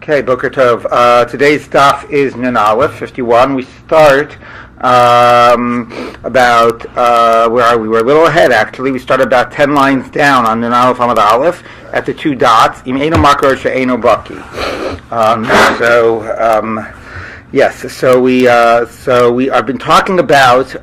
Okay, Boker Tov. Today's daf is Nun Aleph 51. We start about where are we? We're a little ahead actually. We start about 10 lines down on Nun Aleph Hamad Aleph at the two dots. Im Eino Makor She'eino Baki. Yes. So we have been talking about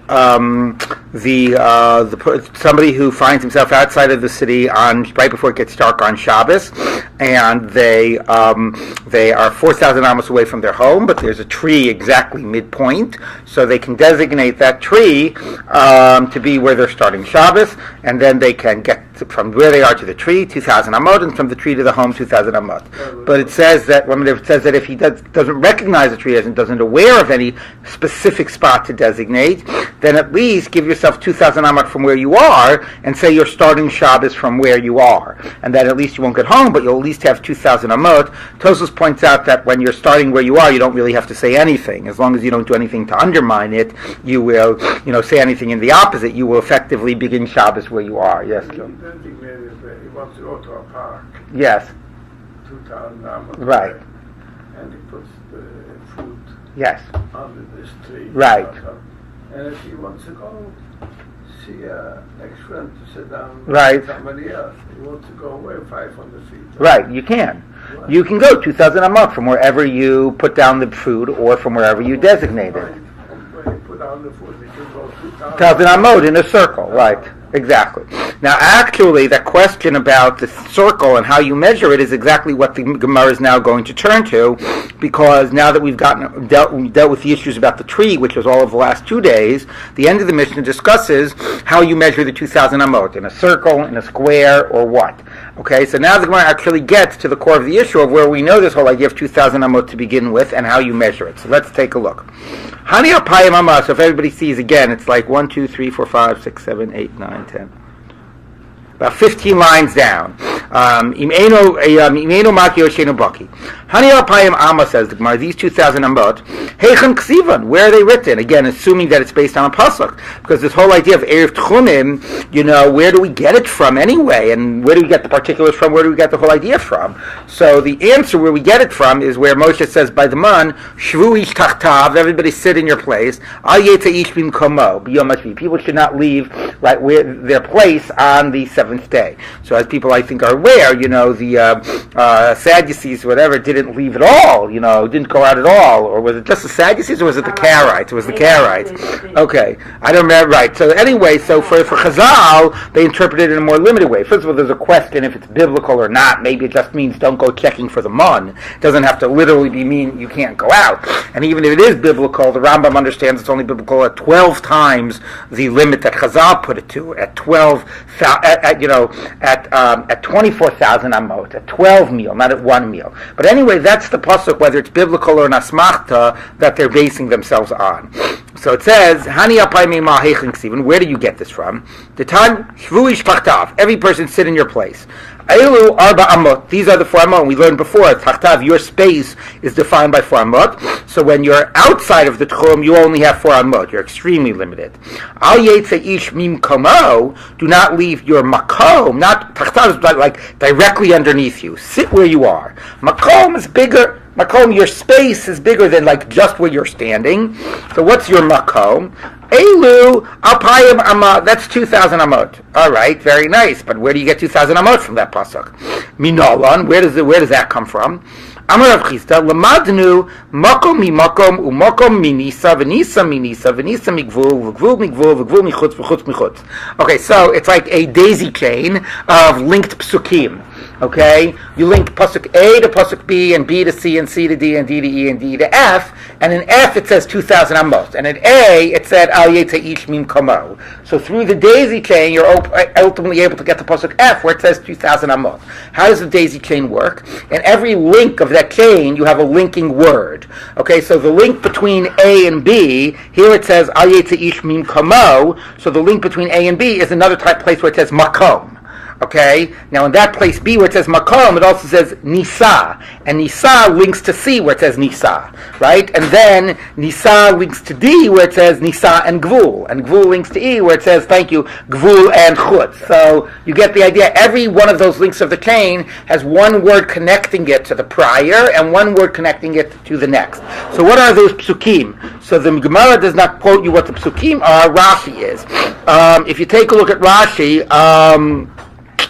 somebody who finds himself outside of the city on right before it gets dark on Shabbos, and they are 4,000 amos away from their home, but there's a tree exactly midpoint, so they can designate that tree to be where they're starting Shabbos, and then they can get from where they are to the tree 2,000 amot, and from the tree to the home 2,000 amot. But it says that if he doesn't recognize the tree, doesn't aware of any specific spot to designate, then at least give yourself 2,000 amot from where you are, and say you're starting Shabbos from where you are, and then at least you won't get home, but you'll at least have 2,000 amot. Tosfos points out that when you're starting where you are, you don't really have to say anything. As long as you don't do anything to undermine it, you will, say anything in the opposite, you will effectively begin Shabbos where you are. Yes, Joe? He wants to go to a park. Yes. 2,000 amot. Right. And he puts the food Yes. under this tree. Right. And if he wants to go see a next friend to sit down Right. with somebody else, he wants to go away 500 feet. Right, you can. What? You can go 2,000 amot from wherever you put down the food or from wherever you designate it. When you put down the food, you can go 2,000 amot in a circle, right. Exactly. Now, actually, that question about the circle and how you measure it is exactly what the Gemara is now going to turn to, because now that we've dealt with the issues about the tree, which was all of the last 2 days, the end of the Mishnah discusses how you measure the 2,000 amot, in a circle, in a square, or what. Okay, so now the Gemara actually gets to the core of the issue of where we know this whole idea of 2,000 amot to begin with and how you measure it. So let's take a look. Hani apayim amah, so if everybody sees again, it's like 1, 2, 3, 4, 5, 6, 7, 8, 9, 10. About 15 lines down. Im eno maki osheno baki. Hani alpayim amma, says the Gemara, these 2,000 amot, heichen ksivan, where are they written? Again, assuming that it's based on a pasuk, because this whole idea of erev tchunim, where do we get it from anyway? And where do we get the particulars from? Where do we get the whole idea from? So the answer where we get it from is where Moshe says by the man, shvu ish tachtav, everybody sit in your place, al yetze ish bimkomo, b'yom hashvi. People should not leave right where their place on the seventh day. So as people I think are aware, the Sadducees, whatever, didn't leave at all, didn't go out at all. Or was it just the Sadducees or was it the Karaites? It was the Karaites. Okay. I don't remember, right. So anyway, so for Chazal, they interpreted it in a more limited way. First of all, there's a question if it's biblical or not. Maybe it just means don't go checking for the mun. It doesn't have to literally mean you can't go out. And even if it is biblical, the Rambam understands it's only biblical at 12 times the limit that Chazal put it to, at 24,000 amot, at 12 meal, not at 1 meal. But anyway, that's the pasuk, whether it's biblical or an asmachta, that they're basing themselves on. So it says, Hani apayim ma heichen ksivan, where do you get this from? The time, shvu ish tachtav, every person sit in your place. Eilu arba amot, these are the 4 amot. We learned before, tachtav, your space is defined by 4 amot. So when you're outside of the tchum, you only have 4 amot. You're extremely limited. Al yetze ish mim komo, do not leave your makom, not tachtav is like directly underneath you. Sit where you are. Makom is bigger. Makom, your space is bigger than like just where you're standing. So what's your makom? Elu alpayim amot. That's 2,000 amot. All right, very nice. But where do you get 2,000 amot from that pasuk? Minolan. Where does that come from? Amar Rav Chisda, Lamadnu makom mi makom umakom minisa v'nisa minisa v'nisa migvul v'gvul migvul v'gvul michutz v'chutz michutz. Okay, so it's like a daisy chain of linked psukim. Okay, you link pasuk A to pasuk B and B to C and C to D and D to E and D to F, and in F it says 2,000 amot, and in A it said al yetze ish mim komo. So through the daisy chain, you're ultimately able to get to pasuk F where it says 2,000 amot. How does the daisy chain work? In every link of that chain, you have a linking word. Okay, so the link between A and B, here it says al yetze ish mim komo. So the link between A and B is another type place where it says makom. Okay, now in that place B where it says makom, it also says nisa, and nisa links to C where it says nisa, right? And then nisa links to D where it says nisa and gvul links to E where it says, thank you, gvul and chutz. So you get the idea. Every one of those links of the chain has one word connecting it to the prior and one word connecting it to the next. So what are those psukim? So the Gemara does not quote you what the psukim are. Rashi is. If you take a look at Rashi,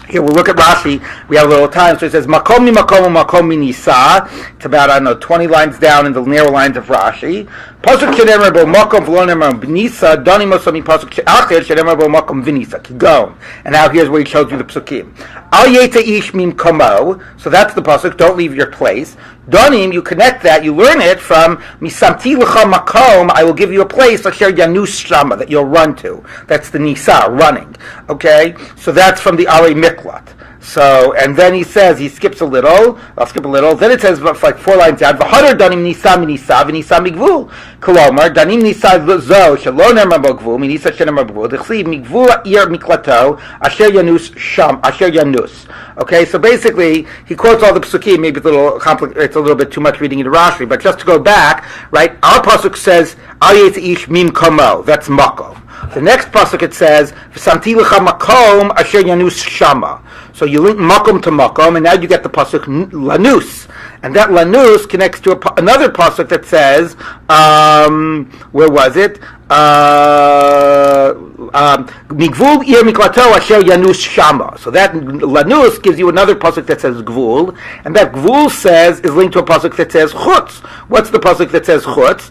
here we'll look at Rashi. We have a little time, so it says makom mi makom makom mi nisa. It's about 20 lines down in the narrow lines of Rashi. Pasuk shenemer bo makom v'lo nemer b'nisa dani mosom pasuk acher shenemer bo makom v'nisa. Keep going. And now here's where he shows you the psukim. Al yeta ish mim komo. So that's the pasuk. Don't leave your place. Donim, you connect that. You learn it from misamti l'cha makom. I will give you a place asher yanus shama that you'll run to. That's the nisa, running. Okay, so that's from the Ari Miklat. So, and then he says, he skips a little, I'll skip a little, then it says, like 4 lines down, V'hadar danim nisa mi-nisa, v'nisa mi-gvul. Kolomar, danim nisa zo, shelo ne'emar bo-gvul, mi-nisa she'ne'emar bo-gvul, d'chsiv mi-gvul ha'ir miklato, asher yanus sham, asher yanus. Okay, so basically, he quotes all the psukim, maybe it's a little complicated, it's a little bit too much reading into Rashi, but just to go back, right, our pasuk says, Al yetz ish mim komo, that's makom. The next pasuk it says, "V'samti l'cha makom asher yanus shama." So you link makom to makom, and now you get the pasuk lanus, and that lanus connects to another pasuk that says, where was it? Migvul ir miklato asher yanus shama. So that lanus gives you another pasuk that says gvul, and that gvul is linked to a pasuk that says chutz. What's the pasuk that says chutz?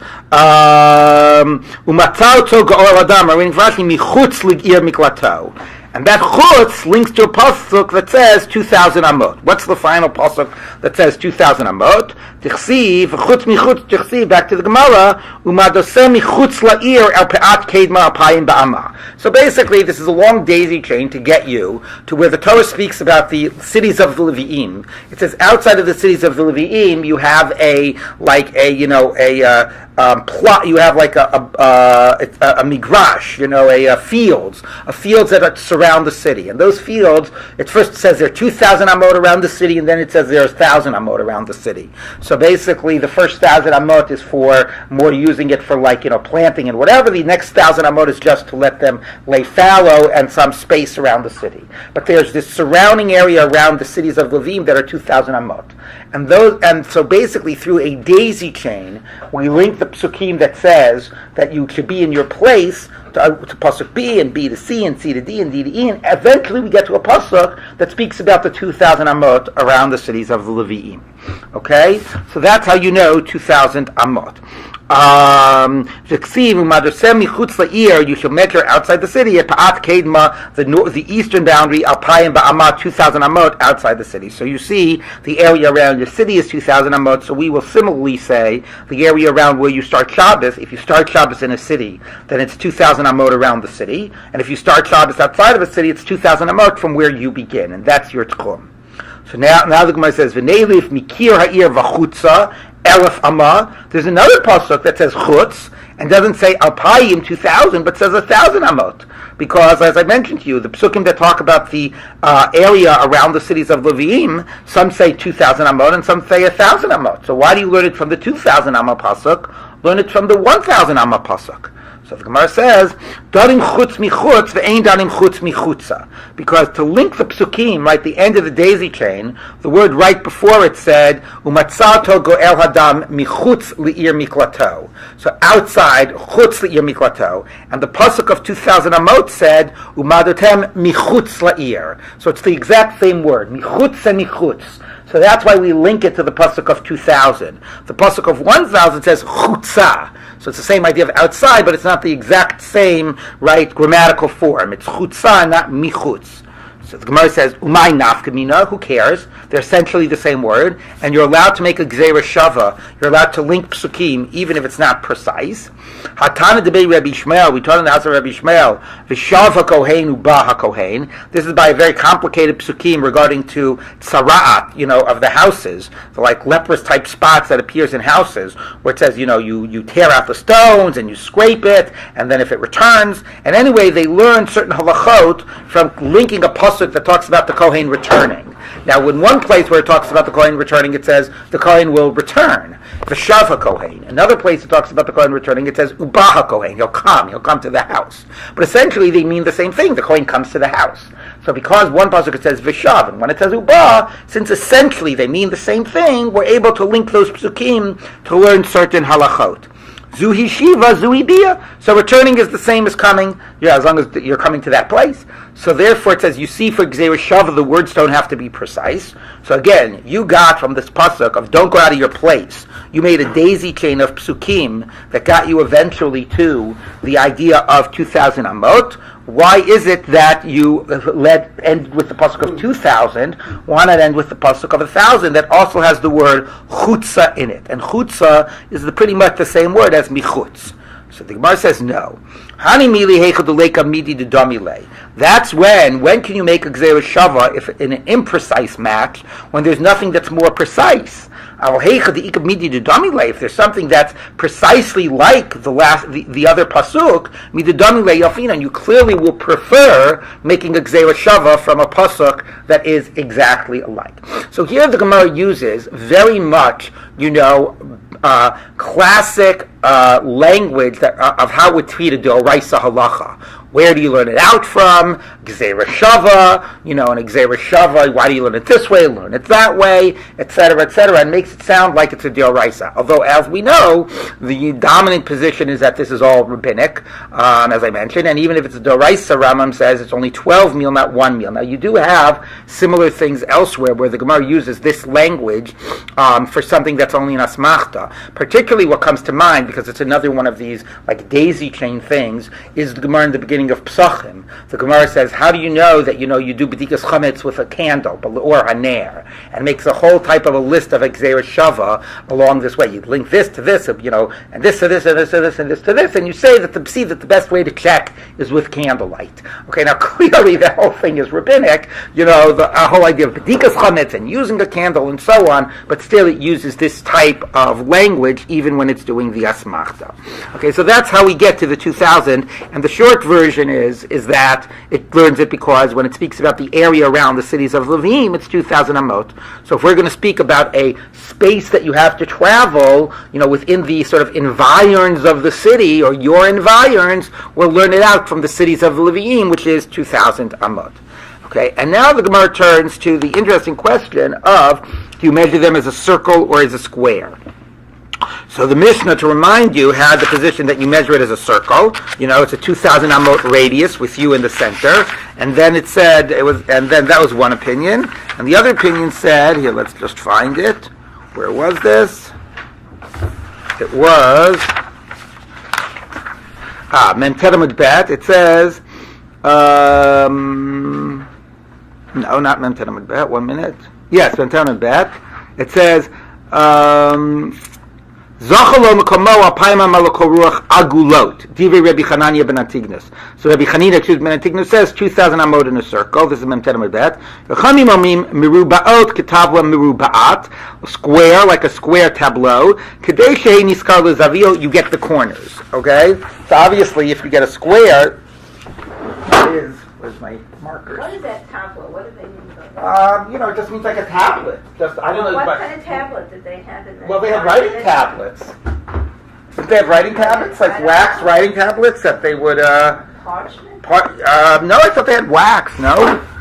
Umatzal to ga'or adam, meaning Rashi michutz ligir miklato. And that chutz links to a pasuk that says 2,000 amot. What's the final pasuk that says 2,000 amot? Tichsiv, chutz michutz, tichsiv, back to the Gemara, umadoseh michutz la'ir el pe'at kedma apayim ba'ama. So basically, this is a long daisy chain to get you to where the Torah speaks about the cities of the Levi'im. It says outside of the cities of the Levi'im, you have plot. You have like a migrash, fields that surround the city. And those fields, it first says there are 2,000 amot around the city, and then it says there's 1,000 amot around the city. So basically, the first 1,000 amot is for more using it for planting and whatever. The next 1,000 amot is just to let them lay fallow and some space around the city. But there's this surrounding area around the cities of Levim that are 2,000 amot. And so basically through a daisy chain, we link the psukim that says that you should be in your place to pasuk B and B to C and C to D and D to E, and eventually we get to a pasuk that speaks about the 2,000 amot around the cities of the Levi'im. Okay, so that's how you know 2,000 amot. You shall measure outside the city at Pa'at Kedma, the eastern boundary, Alpayim Ba'amat, 2,000 amot outside the city. So you see, the area around your city is 2,000 amot, so we will similarly say the area around where you start Shabbos, if you start Shabbos in a city, then it's 2,000 amot around the city, and if you start Shabbos outside of a city, it's 2,000 amot from where you begin, and that's your tchum. So now the Gemara says, V'neilif mikir ha'ir v'chutza, Elef Amma. There's another pasuk that says chutz and doesn't say alpayim 2,000, but says 1,000 amot. Because, as I mentioned to you, the psukim that talk about the area around the cities of Levi'im, some say 2,000 amot and some say 1,000 amot. So why do you learn it from the 2,000 amot pasuk? Learn it from the 1,000 amot pasuk. So the Gemara says, "Darim chutz michutz ve'ein darim chutz michutza," because to link the psukim, right, the end of the daisy chain, the word right before it said, "Umatzato go'el hadam michutz li'ir miklato." So outside chutz li'ir miklato, and the pasuk of 2,000 amot said, "Umadotem michutz la'ir." So it's the exact same word, michutz and michutz. So that's why we link it to the pasuk of 2,000. The pasuk of 1,000 says chutza. So it's the same idea of outside, but it's not the exact same, right, grammatical form. It's chutza, not michutz. So the Gemara says, Umay nafkamina, who cares? They're essentially the same word, and you're allowed to make a gzeira shava. You're allowed to link psukim, even if it's not precise. Hatana debei Rabbi Shmuel, we taught in the house of Rabbi Shmuel, V'shav HaKohen u'ba HaKohen. This is by a very complicated psukim regarding to tzara'at, of the houses, the like leprous type spots that appears in houses, where it says, you tear out the stones and you scrape it, and then if it returns, and anyway, they learn certain halachot from linking a pasuk pasuk that talks about the Kohen returning. Now, in one place where it talks about the Kohen returning, it says the Kohen will return. V'shav Kohen. Another place it talks about the Kohen returning, it says Ubaha Kohen. He'll come to the house. But essentially, they mean the same thing. The Kohen comes to the house. So because one pasuk it says V'shav, and one it says Ubah, since essentially they mean the same thing, we're able to link those psukim to learn certain halachot. Zuhi Shiva, Zuhi Bia. So returning is the same as coming, as long as you're coming to that place. So therefore it says, you see for Gzeira Shava, the words don't have to be precise. So again, you got from this pasuk of don't go out of your place, you made a daisy chain of psukim that got you eventually to the idea of 2,000 amot. Why is it that you end with the pasuk of 2,000? Why not end with the pasuk of 1,000 that also has the word chutza in it? And chutza is pretty much the same word as michutz. So the Gemara says no. That's when can you make a Gzeira Shava if in an imprecise match, when there's nothing that's more precise? If there's something that's precisely like the other pasuk, and you clearly will prefer making a Gzeira Shava from a pasuk that is exactly alike. So here the Gemara uses very much, classic language of how we treat a D'oraisa halacha. Where do you learn it out from? Gzeira Shava, and a Gzeira Shava, why do you learn it this way, learn it that way, etc., and makes it sound like it's a D'oraisa. Although, as we know, the dominant position is that this is all rabbinic, as I mentioned, and even if it's a D'oraisa, Rambam says it's only 12 meal, not 1 meal. Now, you do have similar things elsewhere where the Gemara uses this language for something that's only an asmachta. Particularly what comes to mind, because it's another one of these like daisy chain things, is the Gemara in the beginning of Psachim. The Gemara says, how do you know that you do b'dikas chametz with a candle or a ner, and makes a whole type of a list of Gzeira Shava along this way. You link this to this, and this to this, and this to this, and this to this, and you say that the best way to check is with candlelight. Okay, now clearly the whole thing is rabbinic. The whole idea of b'dikas chametz and using a candle and so on, but still it uses this type of language even when it's doing the asmachta. Okay, so that's how we get to the 2,000, and the short version is that it learns it because when it speaks about the area around the cities of Levim, it's 2,000 amot. So if we're going to speak about a space that you have to travel, within the sort of environs of the city or your environs, we'll learn it out from the cities of Levim, which is 2,000 amot. Okay, and now the Gemara turns to the interesting question of, do you measure them as a circle or as a square? So the Mishnah, to remind you, had the position that you measure it as a circle. It's a 2,000 amot radius with you in the center. And then it said and then that was one opinion. And the other opinion said, here, let's just find it. Where was this? It was Memteramud Bet. It says, no, not Memteramud Bet. 1 minute. Yes, Memteramud Bet. It says, Zachalo mekomo apayma malakoruach agulot. Divrei Rabbi Chananya ben Antignus. So Rabbi Chanina ben Antignus says 2,000 amot in a circle. This is Memteramud Bet. V'chami momim mirubaot ketavla mirubaat. Square, like a square tableau. Kadei shei niskar lezavio. You get the corners. Okay. So obviously, if you get a square, where's my markers? What is that tablet? What do they mean by that? It just means like a tablet. I don't know. What kind of tablet did they have in there? Well, they had writing tablets. Did they have writing tablets, like wax writing tablets that they would? Parchment? No, I thought they had wax. No,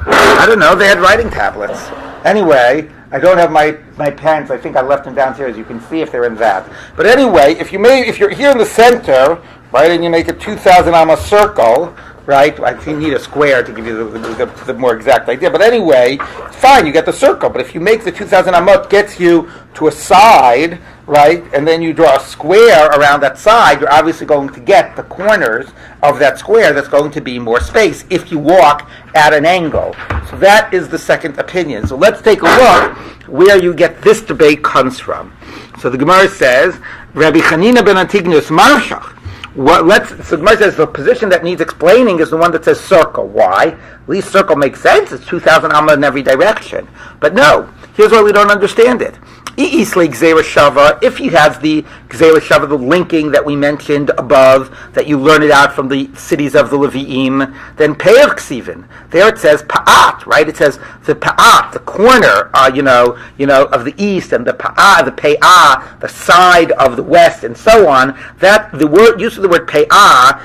I don't know. They had writing tablets. Anyway, I don't have my pens. I think I left them downstairs. You can see if they're in that. But anyway, if you're here in the center, right, and you make a 2,000 amma circle. Right, I think you need a square to give you the more exact idea. But anyway, fine, you get the circle. But if you make the 2,000 amot gets you to a side, right, and then you draw a square around that side, you're obviously going to get the corners of that square. That's going to be more space if you walk at an angle. So that is the second opinion. So let's take a look where you get this debate comes from. So the Gemara says, Rabbi Chanina ben Antignus marshach. So Gemara says the position that needs explaining is the one that says circle. Why? At least circle makes sense. It's 2,000 amma in every direction. But no, here's why we don't understand it. Isle Gzeira Shava, if he has the Gzeira Shava, the linking that we mentioned above, that you learn it out from the cities of the Levi'im, then Pe'er Ksivin. There it says Pa'at, right? It says the Pa'at, the corner, of the east, and the Pe'ah, the side of the west, and so on. That the word use of the word Pe'ah,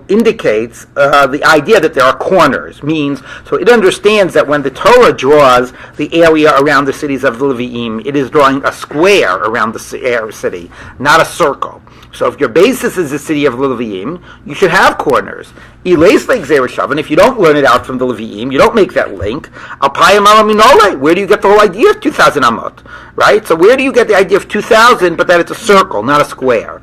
indicates the idea that there are corners. Means so it understands that when the Torah draws the area around the cities of the Levi'im, it is drawing a square around the city, not a circle. So if your basis is the city of the Levi'im, you should have corners. Iles like Zerushavan, if you don't learn it out from the Levi'im, you don't make that link. Alpayim alaminole, where do you get the whole idea of 2,000 amot? Right? So where do you get the idea of 2,000, but that it's a circle, not a square?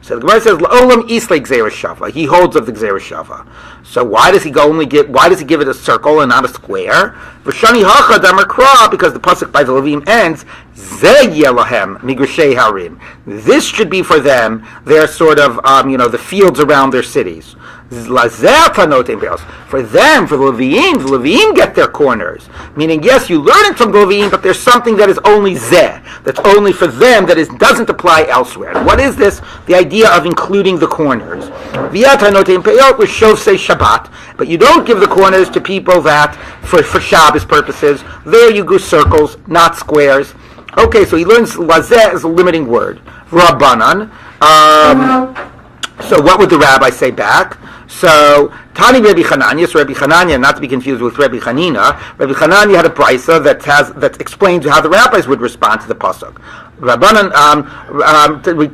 So the Gemara says, "La'olam islay gzeira shava." He holds of the gzeira shava. So why does he give it a circle and not a square? V'shani hacha damakra, because the pasuk by the Levim ends, "Ze yelahem migrashei harim." This should be for them their sort of the fields around their cities. For them, for the Levi'im get their corners. Meaning, yes, you learn it from the Levi'im, but there's something that is only zeh, that's only for them, that doesn't apply elsewhere. And what is this? The idea of including the corners. Which shows say Shabbat, but you don't give the corners to people that, for Shabbos purposes, there you go circles, not squares. Okay, so he learns lazeh is a limiting word. Rabbanan. So what would the rabbi say back? So, Tani Rabbi Chananya, so Rabbi Chananya, not to be confused with Rabbi Chanina, Rabbi Chananya had a brisa that explains how the rabbis would respond to the pasuk. Rabbanan,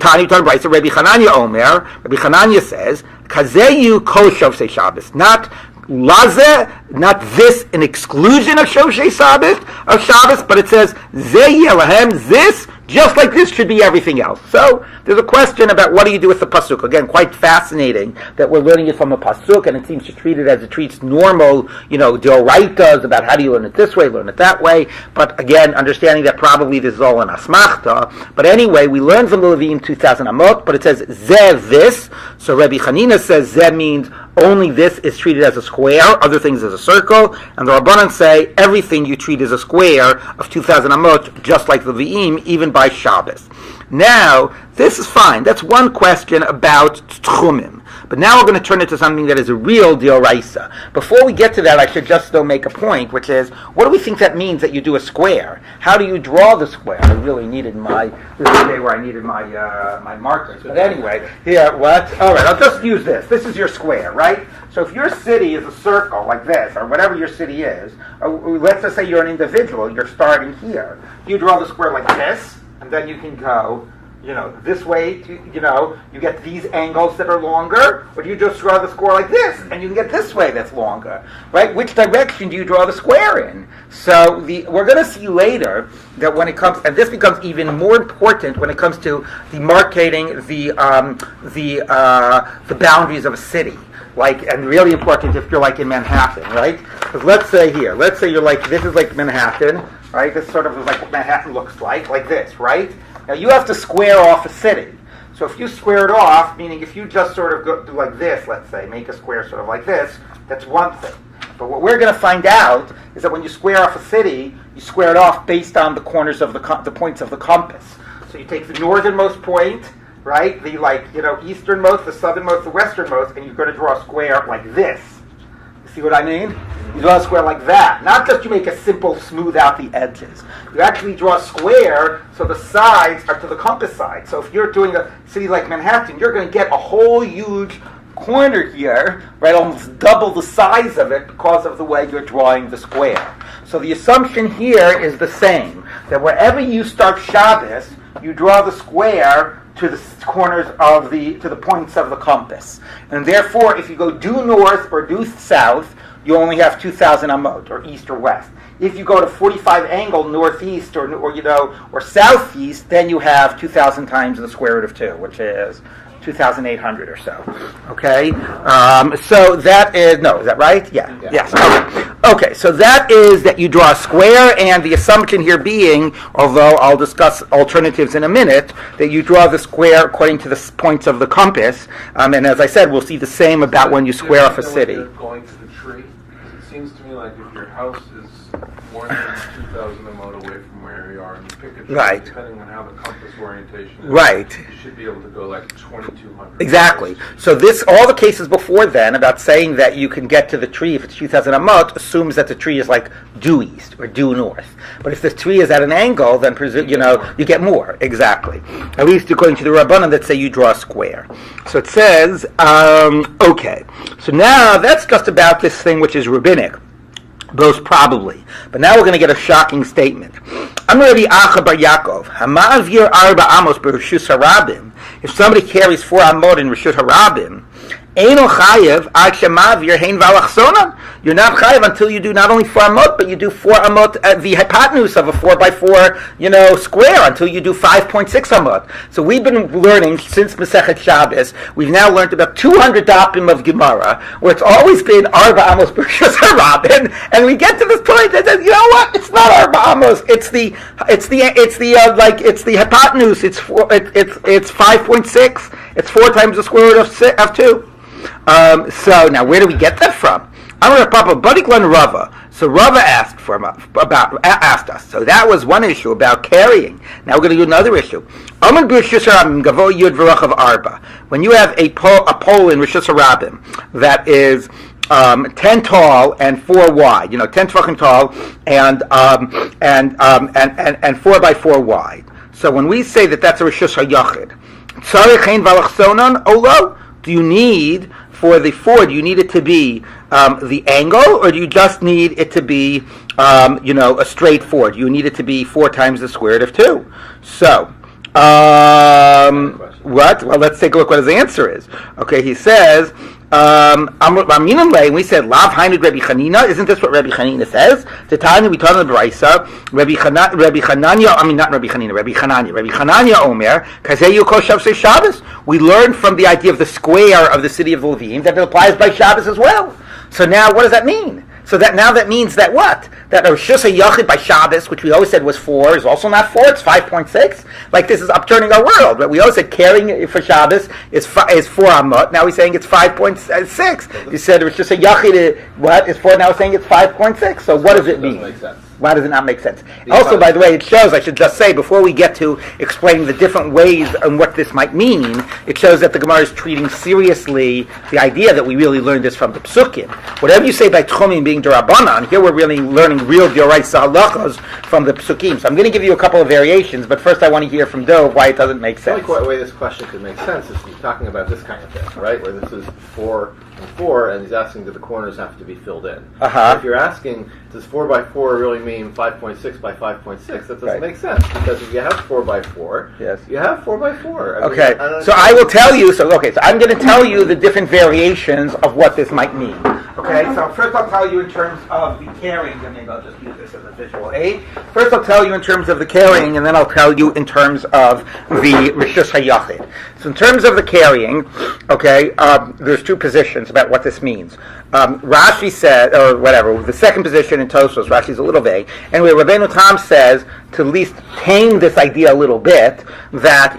Tani brisa, Rabbi Chananya Omer, Rabbi Chananya says, Kazeyu kol shovsei Shabbos, not Lazeh, not this an exclusion of Shoshei Shabbos, but it says Ze Yelahem, this, just like this should be everything else. So there's a question about what do you do with the pasuk. Again, quite fascinating that we're learning it from a pasuk, and it seems to treat it as it treats normal, deoraitas about how do you learn it this way, learn it that way. But again, understanding that probably this is all an asmachta. But anyway, we learn from the Levim 2,000 amot, but it says Ze this. So Rabbi Chanina says Ze means only this is treated as a square, other things as a circle, and the Rabbanan say everything you treat as a square of 2,000 amot, just like the Levi'im, even by Shabbos. Now, this is fine. That's one question about Tchumim. But now we're going to turn it to something that is a real deoraisa. Before we get to that, I should just still make a point, which is, what do we think that means that you do a square? How do you draw the square? I really needed this is the day where I needed my markers. But anyway, here, what? All right, I'll just use this. This is your square, right? So if your city is a circle like this, or whatever your city is, let's just say you're an individual, you're starting here. You draw the square like this, and then you can go this way, you get these angles that are longer, or do you just draw the square like this, and you can get this way that's longer, right? Which direction do you draw the square in? So we're going to see later that when it comes, and this becomes even more important when it comes to demarcating the boundaries of a city. And really important if you're like in Manhattan, right? Because let's say you're like, this is like Manhattan, right? This sort of is like what Manhattan looks like this, right? Now you have to square off a city. So if you square it off, meaning if you just sort of do like this, let's say, make a square sort of like this, that's one thing. But what we're going to find out is that when you square off a city, you square it off based on the corners of the points of the compass. So you take the northernmost point, right? The easternmost, the southernmost, the westernmost, and you're going to draw a square like this. You see what I mean? You draw a square like that. Not just you make a simple smooth out the edges. You actually draw a square so the sides are to the compass side. So if you're doing a city like Manhattan, you're going to get a whole huge corner here, right? Almost double the size of it because of the way you're drawing the square. So the assumption here is the same, that wherever you start Shabbos, you draw the square to the corners of to the points of the compass. And therefore, if you go due north or due south, you only have 2,000 amot, or east or west. If you go to 45 angle northeast or southeast, then you have 2,000 times the square root of 2, which is 2,800 or so. Okay? So that is, is that right? Yeah. Yes. Okay, so that is that you draw a square, and the assumption here being, although I'll discuss alternatives in a minute, that you draw the square according to the points of the compass. And as I said, we'll see the same about when you square off a city. Going to the tree, because it seems to me like if your house is more than 2,000 amot away from where you are, and you pick a tree, Right. depending on how the compass orientation is, Right. you should be able to go like 2,200. Exactly. So all the cases before then about saying that you can get to the tree if it's 2,000 amot assumes that the tree is like due east or due north. But if the tree is at an angle, then you get more. Exactly. At least according to the Rabbanan that say you draw a square. So it says, okay. So now that's just about this thing which is rabbinic. Most probably. But now we're going to get a shocking statement. I'm Rabbi Acha Bar Yaakov. Hama'avir arba amos b'Rishus Harabim. If somebody carries 4 amot in Rishus Harabim, Eino chayev ad shemavir hein v'alachsonan. You're not chayev until you do not only 4 amot, but you do 4 amot at the hypotenuse of a 4x4, square, until you do 5.6 amot. So we've been learning since Masechet Shabbos. We've now learned about 200 dapim of Gemara, where it's always been arba amos b'Rishus Harabim, and we get to this point that says, you know what? It's not arba amos. It's the hypotenuse. It's 5.6. It's 4 times the square root of 2. So now, where do we get that from? Amar Papa Badiklan Rava. So Rava asked us. So that was one issue about carrying. Now we're going to do another issue. When you have a pole in Rishus Harabim that is 10 tall and 4 wide, 10 tefachim tall and 4 by 4 wide. So when we say that that's a Rishus HaYachid, tzarich hein v'alachsonon olo, do you need for the 4? Do you need it to be the angle, or do you just need it to be a straight 4? Do you need it to be 4 times the square root of 2? So what? Well, let's take a look what his answer is. Okay, he says, we said, Lav Hainid Rabbi Chanina. Isn't this what Rabbi Chanina says? The time we taught in the Brisa, Rabbi Chananya Omer, Kazeyu Kol Shavsei Shabbos. We learned from the idea of the square of the city of Levim that it applies by Shabbos as well. So now, what does that mean? So that means that what? That a Rishus HaYachid by Shabbos, which we always said was 4, is also not 4, it's 5.6. Like this is upturning our world. But we always said carrying for Shabbos is 4 amot. Now we're saying it's 5.6. You said Rishus HaYachid is 4, now we're saying it's 5.6. So what does it mean? Make sense. Why does it not make sense? Also, by the way, it shows, I should just say, before we get to explaining the different ways and what this might mean, it shows that the Gemara is treating seriously the idea that we really learned this from the Psukim. Whatever you say by Tchumim being D'Rabbanan, here we're really learning real D'Oraisa halachos from the Psukim. So I'm going to give you a couple of variations, but first I want to hear from Dov why it doesn't make sense. The only way this question could make sense is you're talking about this kind of thing, right? Where this is 4 and 4, and he's asking that the corners have to be filled in. Uh-huh. If you're asking, does 4 by 4 really mean 5.6 by 5.6? That doesn't make sense, because if you have 4 by 4, yes, you have 4 by 4. Okay, so I will tell you, so I'm going to tell you the different variations of what this might mean. Okay, so first I'll tell you in terms of the carrying, and maybe I'll just use this as a visual aid. First I'll tell you in terms of the carrying, and then I'll tell you in terms of the Rishus HaYachid. So in terms of the carrying, okay, there's 2 positions about what this means. Rashi said, or whatever, the second position in Tosfos, Rashi's a little vague. Anyway, Rabbeinu Tam says, to at least tame this idea a little bit, that,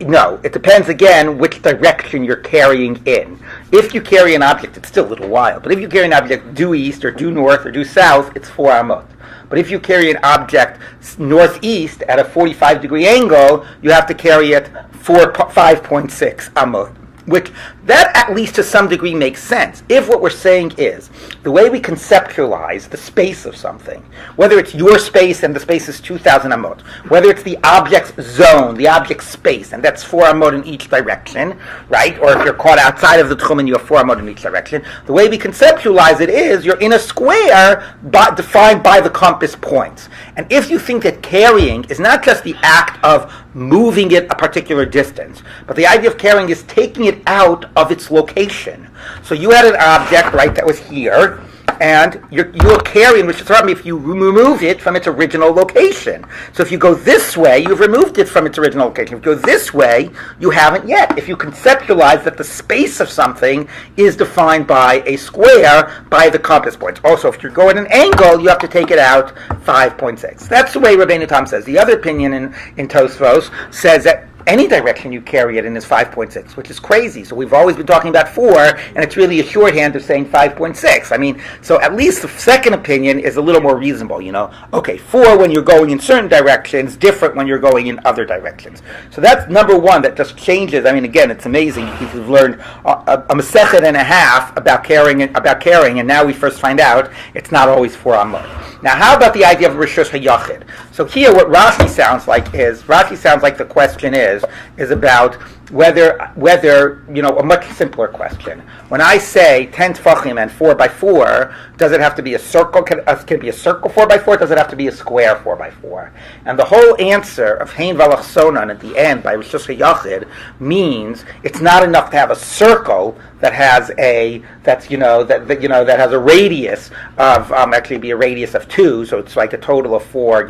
no, it depends again which direction you're carrying in. If you carry an object, it's still a little wild, but if you carry an object due east or due north or due south, it's 4 amot. But if you carry an object northeast at a 45-degree angle, you have to carry it 5.6 amot. Which, that at least to some degree makes sense. If what we're saying is, the way we conceptualize the space of something, whether it's your space and the space is 2,000 amot, whether it's the object's zone, the object's space, and that's 4 amot in each direction, right? Or if you're caught outside of the tchum and you have 4 amot in each direction, the way we conceptualize it is, you're in a square defined by the compass points. And if you think that carrying is not just the act of moving it a particular distance, but the idea of carrying is taking it out of its location. So you had an object, right, that was here, and you're carrying, which is if you remove it from its original location. So if you go this way, you've removed it from its original location. If you go this way, you haven't yet. If you conceptualize that the space of something is defined by a square by the compass points. Also, if you're going an angle, you have to take it out 5.6. That's the way Rabbeinu Tam says. The other opinion in Tosfos says that any direction you carry it in is 5.6, which is crazy. So we've always been talking about 4, and it's really a shorthand of saying 5.6. I mean, so at least the second opinion is a little more reasonable, Okay, 4 when you're going in certain directions, different when you're going in other directions. So that's number one that just changes. I mean, again, it's amazing. We've learned a masechet and a half about carrying, and now we first find out it's not always 4 amot. Now, how about the idea of Rishus HaYachid? So here what Rashi sounds like the question is about whether a much simpler question. When I say 10 tefachim and 4 by 4, does it have to be a circle? Can it be a circle 4 by 4? Does it have to be a square 4 by 4? And the whole answer of Hein Valach Sonan at the end by Rishus HaYachid means it's not enough to have a circle that has a radius of actually be a radius of 2, so it's like a total of 4.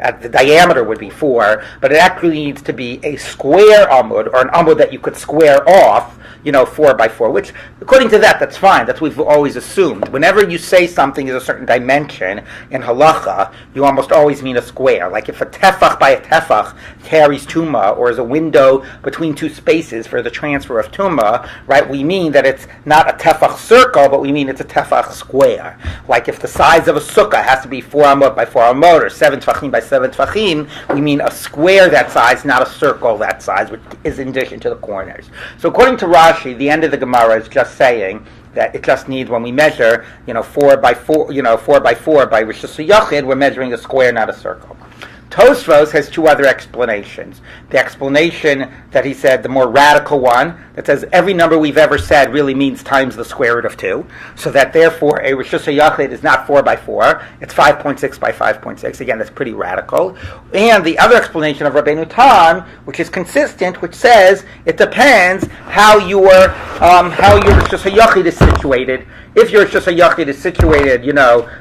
At the diameter would be 4, but it actually needs to be a square amud or an amud that you could square off. 4 by 4, which according to that's fine. That's what we've always assumed. Whenever you say something is a certain dimension in halacha, you almost always mean a square. Like if a tefach by a tefach carries tuma, or is a window between two spaces for the transfer of tuma, right? We mean that it's not a tefach circle, but we mean it's a tefach square. Like if the size of a sukkah has to be 4 amot by 4 amot, or 7 tefachim by 7 tefachim, we mean a square that size, not a circle that size, which is in addition to the corners. So according to Rashi, the end of the Gemara is just saying that it just needs, when we measure, 4 by 4, 4 by 4 by Rishus HaYachid, we're measuring a square, not a circle. Tosfos has two other explanations. The explanation that he said, the more radical one, that says every number we've ever said really means times the square root of 2, so that therefore a Rishus HaYachid is not 4 by 4, it's 5.6 by 5.6. Again, that's pretty radical. And the other explanation of Rabbeinu Tam, which is consistent, which says it depends how your Rishus HaYachid is situated. If your Rishus HaYachid is situated,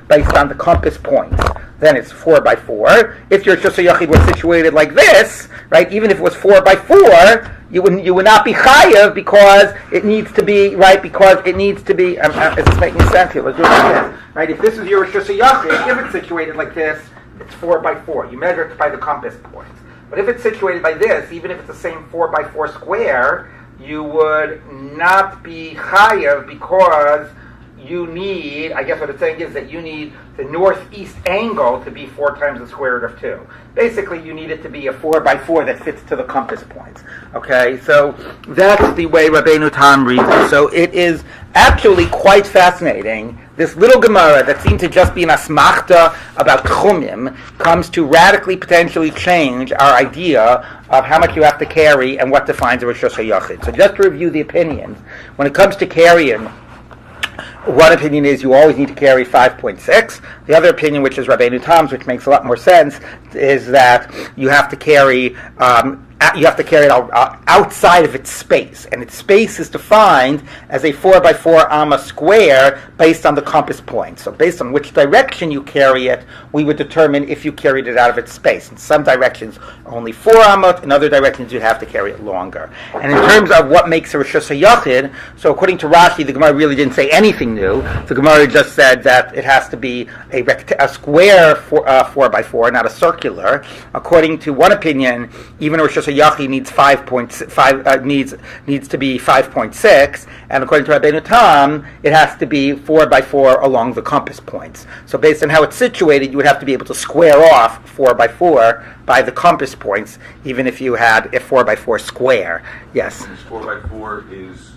based on the compass points, then it's 4 by 4. If your Rishus HaYachid was situated like this, right, even if it was 4 by 4, you would not be chayav because it needs to be, right, is this making sense here? Let's do it like this, right? If this is your Rishus HaYachid, if it's situated like this, it's 4 by 4. You measure it by the compass points. But if it's situated like this, even if it's the same 4 by 4 square, you would not be chayav because you need, I guess what it's saying is that you need the northeast angle to be 4 times the square root of 2. Basically, you need it to be a 4 by 4 that fits to the compass points. Okay, so that's the way Rabbeinu Tam reads it. So it is actually quite fascinating. This little Gemara that seemed to just be an asmachta about chumim comes to radically potentially change our idea of how much you have to carry and what defines a Rishus HaYachid. So just to review the opinions, when it comes to carrying, one opinion is you always need to carry 5.6. The other opinion, which is Rabbeinu Tam's, which makes a lot more sense, is that you have to carry it outside of its space, and its space is defined as a 4 by 4 amma square based on the compass point. So based on which direction you carry it, we would determine if you carried it out of its space. In some directions, only 4 amot. In other directions, you'd have to carry it longer. And in terms of what makes a Rishus HaYachid, so according to Rashi, the Gemara really didn't say anything new. The Gemara just said that it has to be a square 4 by 4, not a circular. According to one opinion, even a Rishus HaYachid needs 5.5 needs to be 5.6, and according to Rabbeinu Tam, it has to be 4 by 4 along the compass points. So based on how it's situated, you would have to be able to square off 4 by 4 by the compass points, even if you had a 4 by 4 square. Yes. This 4 by 4 is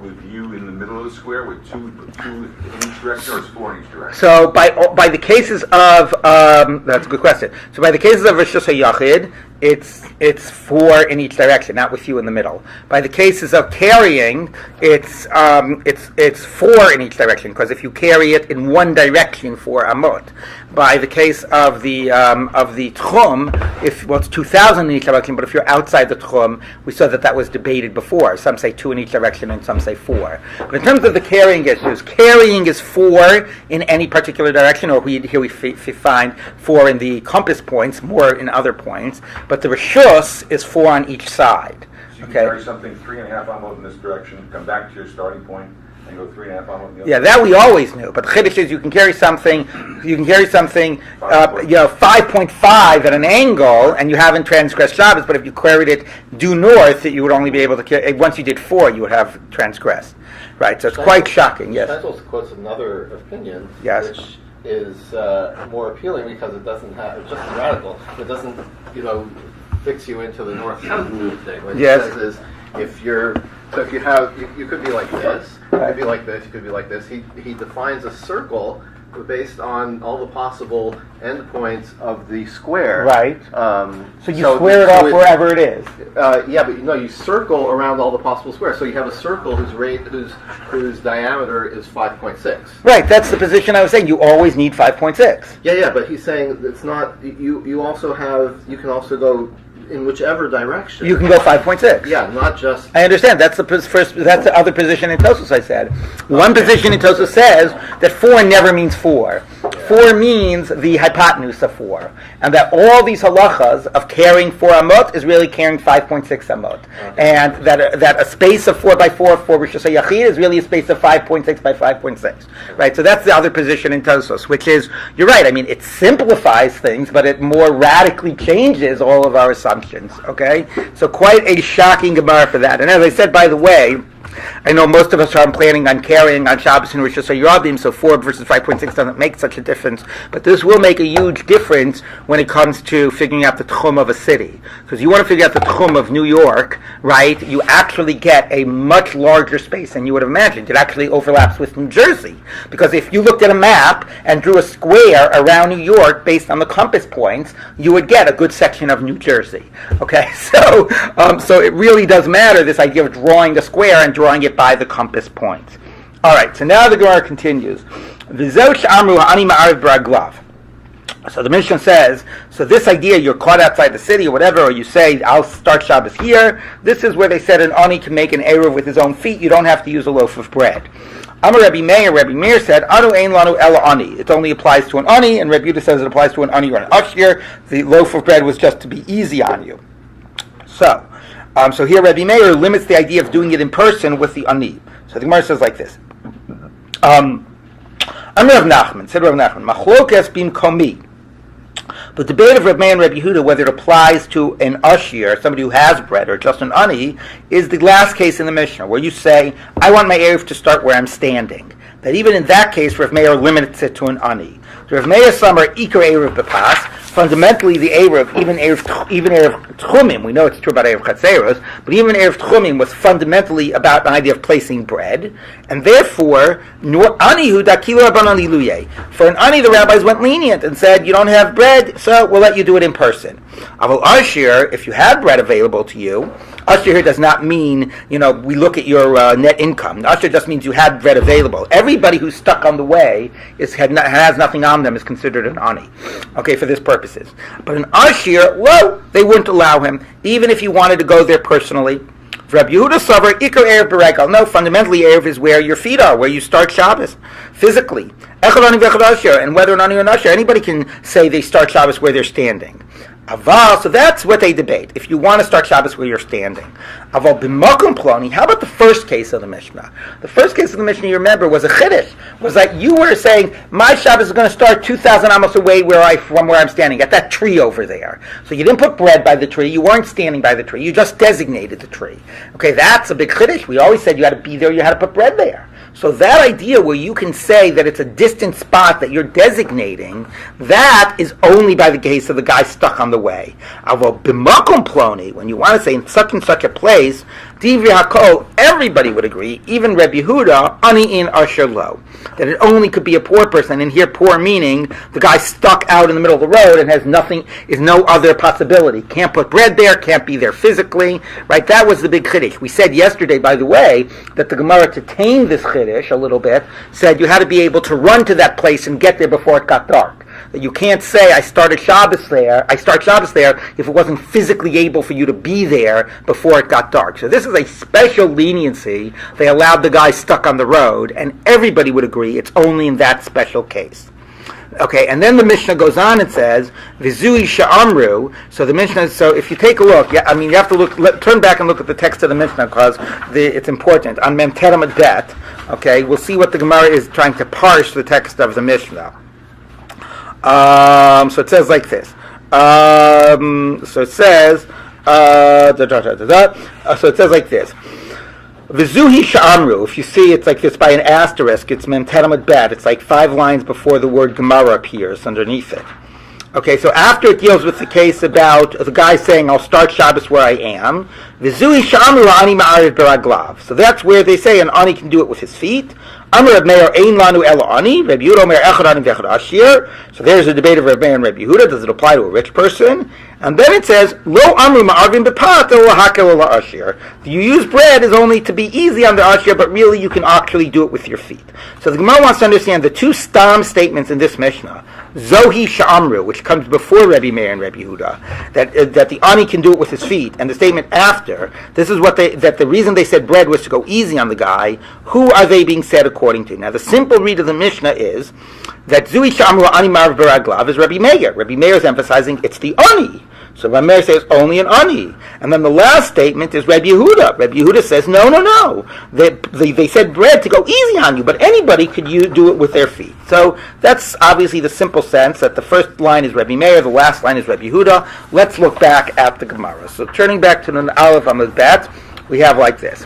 with you in the middle of the square with two in each direction, or is 4 in each direction? So by the cases of that's a good question. So by the cases of Rishus HaYachid, it's 4 in each direction, not with you in the middle. By the cases of carrying, it's 4 in each direction, because if you carry it in one direction, 4 amot. By the case of the tchum, it's 2,000 in each direction, but if you're outside the tchum, we saw that was debated before. Some say 2 in each direction, and some say 4. But in terms of the carrying issues, carrying is 4 in any particular direction, or here we find 4 in the compass points, more in other points. But the Rishus is 4 on each side. So you can carry something 3.5 amot in this direction, come back to your starting point, You go 3.5 on the other. Yeah, that we always knew. But the chiddush is you can carry something, 5.5 at an angle, and you haven't transgressed Shabbos. But if you carried it due north, you would only be able to carry. Once you did 4, you would have transgressed. Right. So it's quite shocking. Yes. That also quotes another opinion, Yes. which is more appealing because it doesn't have. It's just radical. It doesn't, fix you into the north-south thing. What Yes. it says is, if you have, you could be like this, you could be like this, you could be like this. He defines a circle based on all the possible endpoints of the square. Right. So you square it off wherever it is. Yeah, but you circle around all the possible squares. So you have a circle whose diameter is 5.6. Right. That's the position I was saying. You always need 5.6. Yeah, but he's saying it's not. You can also go in whichever direction. You can go 5.6. Yeah, not just. I understand. That's the first. That's the other position in Tosos. I said one position in Tosos says that 4 never means 4. 4 means the hypotenuse of 4, and that all these halachas of carrying 4 amot is really carrying 5.6 amot, and that a space of 4 by 4 for Rosh Yachid is really a space of 5.6 by 5.6. Right. So that's the other position in Tosos, which is you're right. I mean, it simplifies things, but it more radically changes all of our assumptions. Okay, so quite a shocking Gemara for that. And as I said, by the way, I know most of us are planning on carrying on Shabbos and Rosh Hashanah, so 4 versus 5.6 doesn't make such a difference, but this will make a huge difference when it comes to figuring out the tchum of a city. Because you want to figure out the tchum of New York, right, you actually get a much larger space than you would have imagined. It actually overlaps with New Jersey. Because if you looked at a map and drew a square around New York based on the compass points, you would get a good section of New Jersey. Okay, so it really does matter, this idea of drawing a square and drawing it by the compass points. All right, so now the Gemara continues. So the Mishnah says, so this idea, you're caught outside the city or whatever, or you say, I'll start Shabbos here, this is where they said an ani can make an Eruv with his own feet, you don't have to use a loaf of bread. Amar Rabbi Meir said, Anu ein lanu ela ani. It only applies to an ani, and Rabbi Yehuda says it applies to an ani or an ashir. The loaf of bread was just to be easy on you. So here Rabbi Meir limits the idea of doing it in person with the ani. So the Gemara says like this. Amar Rav Nachman, said Rav Nachman, Machlokes bim komi. The debate of Rabbi Meir and Rabbi Yehuda, whether it applies to an ashir, somebody who has bread, or just an ani, is the last case in the Mishnah, where you say, I want my Eruv to start where I'm standing. That even in that case, Rav Meir limits it to an ani. Rav Meir Samar Iker Eruv Bepas. Fundamentally, the Eruv, even Eruv Tchumim, we know it's true about Eruv Chatzeros, but even Eruv Tchumim was fundamentally about the idea of placing bread, and therefore, Anihu Dakilu Rabbanan Liluye. For an ani, the rabbis went lenient and said, you don't have bread, so we'll let you do it in person. Aval Ashir, if you had bread available to you, Ashir here does not mean, we look at your net income. Ashir just means you had bread available. Everybody who's stuck on the way has nothing on them is considered an ani. Okay, for this purposes. But an ashir, they wouldn't allow him, even if he wanted to go there personally. Rabbi Yehuda Savar, Iker Erev Beregal. No, fundamentally Erev is where your feet are, where you start Shabbos, physically. Echad ani v'echad ashir, and whether an ani or an ashir, anybody can say they start Shabbos where they're standing. Aval, so that's what they debate, if you want to start Shabbos where you're standing. Aval b'makom ploni, how about the first case of the Mishnah? The first case of the Mishnah, you remember, was a chiddush. Was that you were saying, my Shabbos is going to start 2,000 amos away from where I'm standing, at that tree over there. So you didn't put bread by the tree, you weren't standing by the tree, you just designated the tree. Okay, that's a big chiddush. We always said you had to be there, you had to put bread there. So that idea where you can say that it's a distant spot that you're designating, that is only by the case of the guy stuck on the way. Although b'makom ploni, when you want to say in such and such a place, divri hakol, everybody would agree, even Rabbi Yehuda, ani in asher lo, that it only could be a poor person, and here poor meaning the guy stuck out in the middle of the road and has nothing, is no other possibility. Can't put bread there, can't be there physically, right? That was the big chiddush. We said yesterday, by the way, that the Gemara, to tame this chiddush a little bit, said you had to be able to run to that place and get there before it got dark. That you can't say I start Shabbos there if it wasn't physically able for you to be there before it got dark. So this is a special leniency. They allowed the guy stuck on the road, and everybody would agree it's only in that special case. Okay, and then the Mishnah goes on and says, Vizui Sha'amru. So the Mishnah, so if you take a look, you have to turn back and look at the text of the Mishnah because it's important. On Mem Terem Bet, Okay, we'll see what the Gemara is trying to parse the text of the Mishnah. So it says like this. So it says, so it says like this. Vizuhi sha'amru. If you see, it's like this by an asterisk. It's memteramad bad. It's like 5 lines before the word Gemara appears underneath it. Okay, so after it deals with the case about the guy saying, I'll start Shabbos where I am, Vizuhi sha'amru ani ma'ariv beraglav. So that's where they say an ani can do it with his feet. Amar Reb Meir ein lanu elo ani. Reb Yehuda omer echad ani v'echad ashir. So there's a debate of Reb Meir and Reb Yehuda. Does it apply to a rich person? And then it says, Lo amru ma'arvim b'pat elo hakel elo ashir. You use bread is only to be easy on the ashir, but really you can actually do it with your feet. So the Gemara wants to understand the 2 stam statements in this Mishnah. Zohi sha'amru, which comes before Rebbe Meir and Rebbe Yehuda, that the ani can do it with his feet, and the statement after, this is what that the reason they said bread was to go easy on the guy. Who are they being said according to? Now the simple read of the Mishnah is that Zohi sha'amru ani marv beraglav is Rebbe Meir. Rebbe Meir is emphasizing it's the ani. So Rebbe Meir says only an ani. And then the last statement is Rebbe Yehuda. Rebbe Yehuda says no. They said bread to go easy on you, but anybody could do it with their feet. So that's obviously the simple sense that the first line is Rebbe Meir, the last line is Rebbe Yehuda. Let's look back at the Gemara. So turning back to the Aleph Amud Bet, we have like this.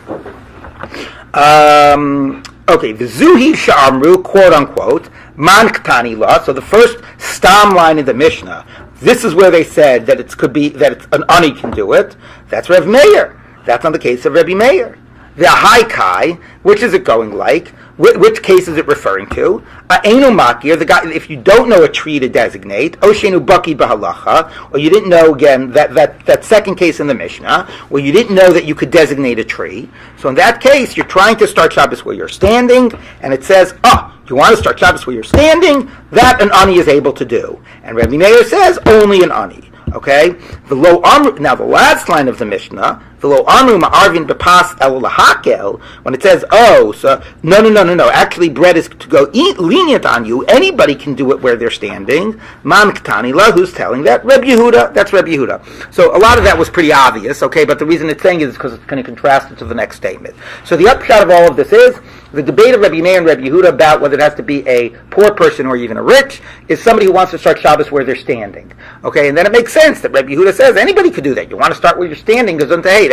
Okay, the Zuhi Sha'amru, quote unquote, Man Ktani La. So the first stam line in the Mishnah, this is where they said that it could be that it's an ani can do it. That's Rev Meir. That's not the case of Rebbe Meir. The Haikai, which is it going like? Which case is it referring to? Einu Makir, the guy. If you don't know a tree to designate, Oshenu Baki Bahalacha, or you didn't know again that second case in the Mishnah, where you didn't know that you could designate a tree. So in that case, you're trying to start Shabbos where you're standing, and it says, you want to start Shabbos where you're standing? That an ani is able to do. And Rebbe Meir says only an ani. Okay? Now the last line of the Mishnah, no, when it says, no, actually bread is to go lenient on you, anybody can do it where they're standing. Man Ktani La, who's telling that? Rebbe Yehuda, that's Rebbe Yehuda. So a lot of that was pretty obvious, okay, but the reason it's saying it is because it's going to contrast it to the next statement. So the upshot of all of this is, the debate of Rebbe Meir and Rebbe Yehuda about whether it has to be a poor person or even a rich is somebody who wants to start Shabbos where they're standing. Okay, and then it makes sense that Rebbe Yehuda says anybody could do that. You want to start where you're standing,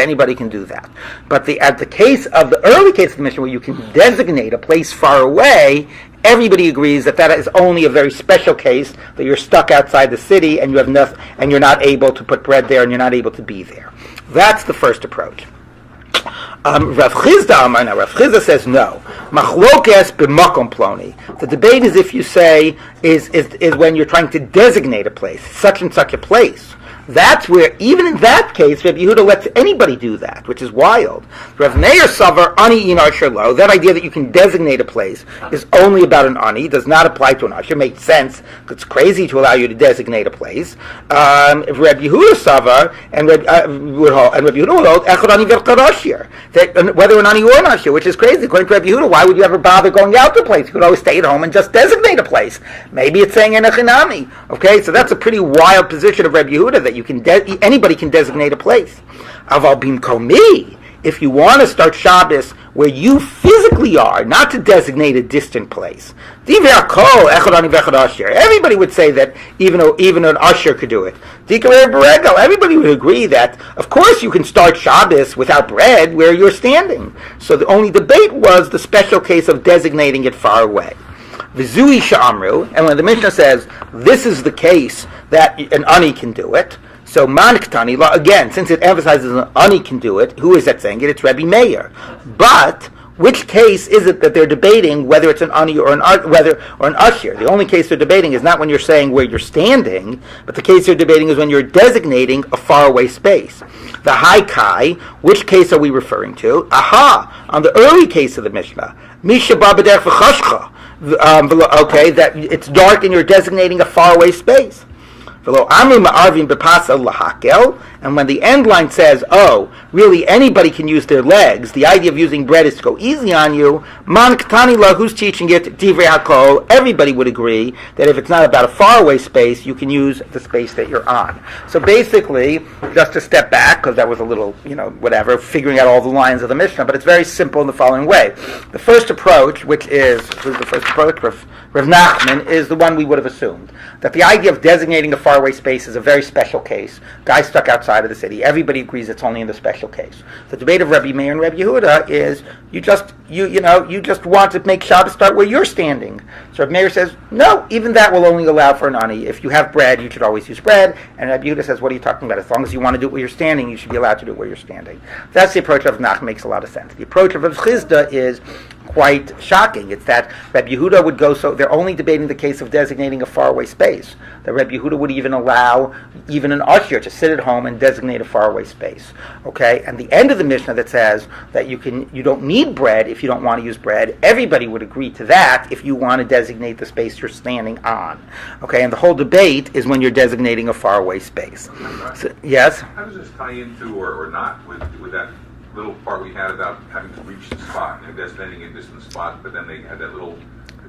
anybody can do that. But at the case of the early case of the Mishnah where you can designate a place far away, everybody agrees that is only a very special case, that you're stuck outside the city and you have nothing, and you're not able to put bread there and you're not able to be there. That's the first approach. Rav Chizda says no. Machlokes b'makom ploni. The debate is if you say is when you're trying to designate a place, such and such a place. That's where, even in that case, Rabbi Yehuda lets anybody do that, which is wild. Rav Meir Savar ani in Asher Lo. That idea that you can designate a place is only about an ani, does not apply to an Asher. Makes sense. It's crazy to allow you to designate a place. If Rabbi Yehuda Savar and Rabbi Yehuda would hold Echad ani v'echad Asher, whether an ani or an Asher, which is crazy. According to Rabbi Yehuda, why would you ever bother going out to a place? You could always stay at home and just designate a place. Maybe it's saying enechinami. Okay, so that's a pretty wild position of Rabbi Yehuda, that you can anybody can designate a place. Aval bimkomi, if you want to start Shabbos where you physically are, not to designate a distant place. Everybody would say that even an usher could do it. Everybody would agree that, of course, you can start Shabbos without bread where you're standing. So the only debate was the special case of designating it far away. V'zui sha'amru, and when the Mishnah says this is the case that an ani can do it, so man ktani la, again, since it emphasizes an ani can do it, who is that saying it? It's Rebbe Meir. But which case is it that they're debating whether it's an ani or an usher? The only case they're debating is not when you're saying where you're standing, but the case they're debating is when you're designating a faraway space. The haikai, which case are we referring to? On the early case of the Mishnah, misha babader v'chashcha. Okay, that it's dark and you're designating a faraway space. And And when the end line says, oh, really anybody can use their legs, the idea of using bread is to go easy on you, man ktani la, who's teaching it? Divrei hakol. Everybody would agree that if it's not about a faraway space, you can use the space that you're on. So basically, just to step back, because that was a little, whatever, figuring out all the lines of the Mishnah, but it's very simple in the following way. The first approach, who's the first approach? Rav Nachman is the one we would have assumed. That the idea of designating a faraway space is a very special case. Guy stuck outside of the city. Everybody agrees it's only in the special case. The debate of Rabbi Meir and Rabbi Yehuda is you just want to make Shabbos start where you're standing. So Rabbi Meir says, no, even that will only allow for an ani. If you have bread, you should always use bread. And Rabbi Yehuda says, what are you talking about? As long as you want to do it where you're standing, you should be allowed to do it where you're standing. That's the approach of Nachman, makes a lot of sense. The approach of Rav Chizda is quite shocking. It's that Rabbi Yehuda would go, so they're only debating the case of designating a faraway space. That Rabbi Yehuda would even allow even an usher to sit at home and designate a faraway space. Okay? And the end of the Mishnah that says that you don't need bread if you don't want to use bread, everybody would agree to that if you want to designate the space you're standing on. Okay? And the whole debate is when you're designating a faraway space. So, yes? How does this tie into or not with that little part we had about having to reach the spot and designating a distant spot, but then they had that little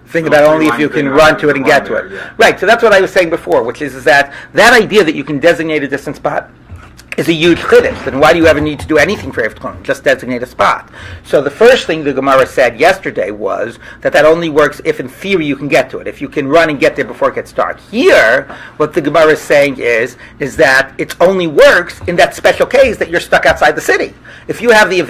think about only if you can run to it and get to it. Yeah. Right, so that's what I was saying before, which is that idea that you can designate a distant spot is a huge chiddush. Then why do you ever need to do anything for Erev Tchum? Just designate a spot. So the first thing the Gemara said yesterday was that only works if in theory you can get to it, if you can run and get there before it gets dark. Here, what the Gemara is saying is that it only works in that special case that you're stuck outside the city. If you have the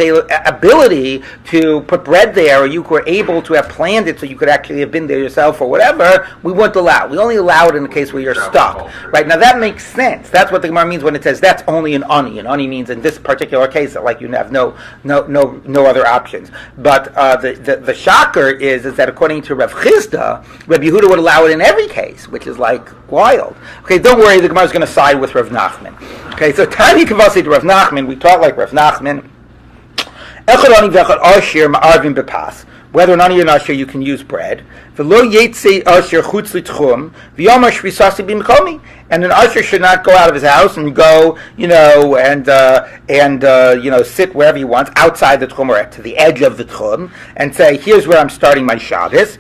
ability to put bread there, or you were able to have planned it so you could actually have been there yourself or whatever, we wouldn't allow it. We only allow it in the case where you're stuck. Right, now that makes sense. That's what the Gemara means when it says that's only an ani. An ani means in this particular case that you have no other options. But the shocker is that according to Rav Chizda, Rabbi Yehuda would allow it in every case, which is wild. Okay, don't worry, the Gemara is going to side with Rav Nachman. Okay, so Tani Kavasi to Rav Nachman, we taught like Rav Nachman. Echad ani v'echad ashir ma'arvin bepas. Whether or not you're not sure, you can use bread. V'lo yetzei asher chutz l'tchum v'yomar shvisasi b'mikomi. And an usher should not go out of his house and go, sit wherever he wants, outside the tchum or to the edge of the tchum, and say, here's where I'm starting my Shabbos.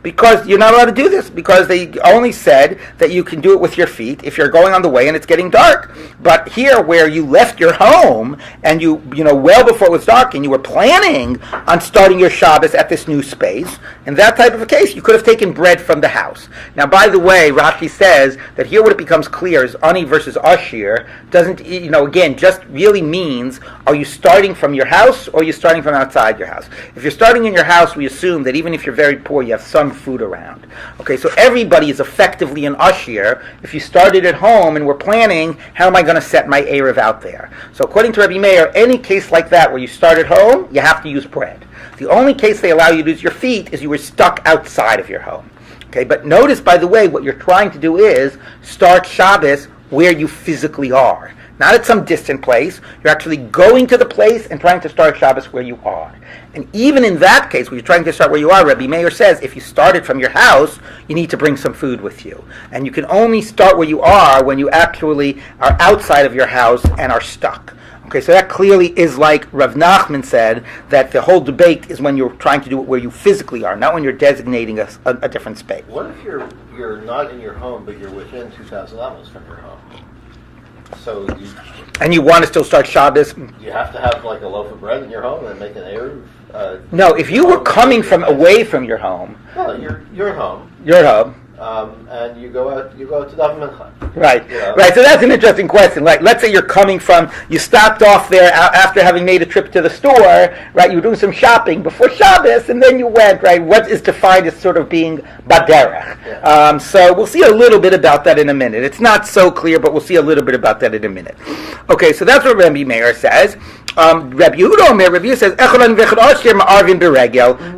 Because you're not allowed to do this, because they only said that you can do it with your feet if you're going on the way and it's getting dark. But here, where you left your home and you well before it was dark and you were planning on starting your Shabbos at this new space, in that type of a case, you could have taken bread from the house. Now, by the way, Rashi says that here what it becomes clear is ani versus ashir doesn't, again, just really means, are you starting from your house or are you starting from outside your house? If you're starting in your house, we assume that even if you're very poor, you have some food around. Okay, so everybody is effectively an ashir. If you started at home and we're planning, how am I going to set my Erev out there? So according to Rabbi Meir, any case like that where you start at home, you have to use bread. The only case they allow you to use your feet is you were stuck outside of your home. Okay, but notice, by the way, what you're trying to do is start Shabbos where you physically are. Not at some distant place. You're actually going to the place and trying to start Shabbos where you are. And even in that case, where you're trying to start where you are, Rabbi Meir says, if you started from your house, you need to bring some food with you. And you can only start where you are when you actually are outside of your house and are stuck. Okay, so that clearly is like Rav Nachman said, that the whole debate is when you're trying to do it where you physically are, not when you're designating a different space. What if you're not in your home, but you're within 2,000 amos from your home? So you want to still start Shabbos? You have to have a loaf of bread in your home and make an Eruv? No, if you were coming from away from your home. No, you're at home. You're at home. And you go out to Daven Mincha. Right, right. So that's an interesting question. Let's say you stopped off there after having made a trip to the store, right? You were doing some shopping before Shabbos, and then you went, right? What is defined as sort of being baderech. Yeah. So we'll see a little bit about that in a minute. It's not so clear, but we'll see a little bit about that in a minute. Okay, so that's what Rabbi Meir says. Rabbi Yehuda says,